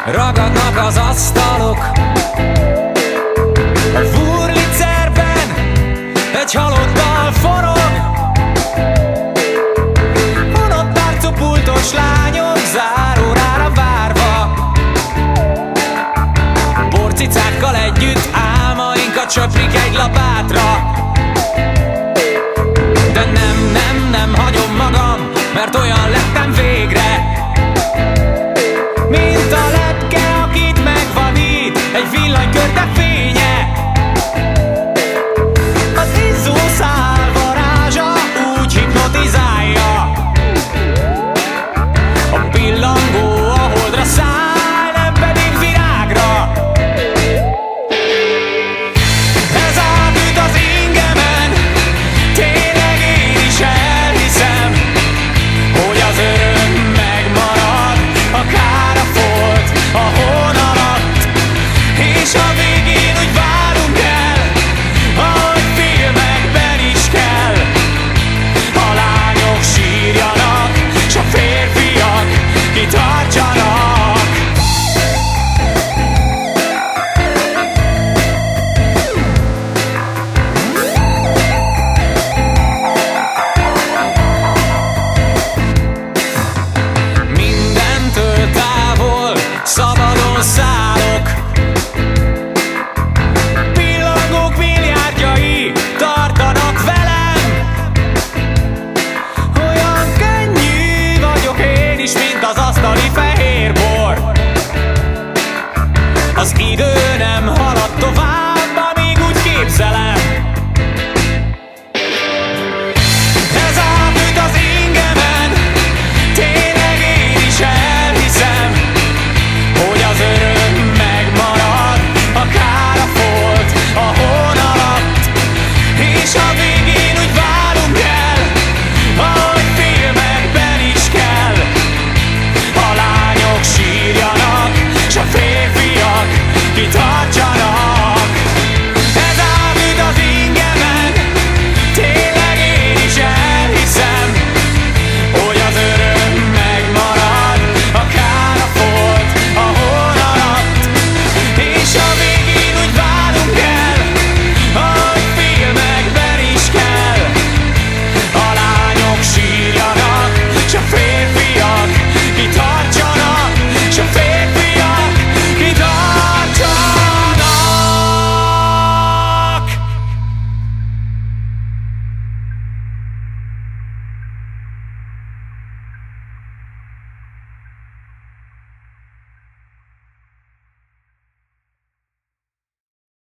Ragadnak az asztalok a Wurlitzerben, egy halottal forog. Unott arcú pultos lányok zárórára várva, porcicákkal együtt álmainkat söprik egy lapátra. De nem hagyom magam, mert olyan lettem végre, mint a lepke, akit megvadít egy villanykörte fénye. Az izzó szál varázsa úgy hipnotizálja, a pillangó a holdra száll, nem pedig virágra. Ez átüt az ingemen, tényleg én is elhiszem, hogy az öröm megmarad, akár a folt a hón alatt, és a végén úgy várunk el, ahogy filmekben is kell. A lányok sírjanak, s a férfiak kitartsanak. Mindentől távol, szabadon szállok, pillangók milliárdjai tartanak velem. Olyan könnyű vagyok én is, mint az asztali fej.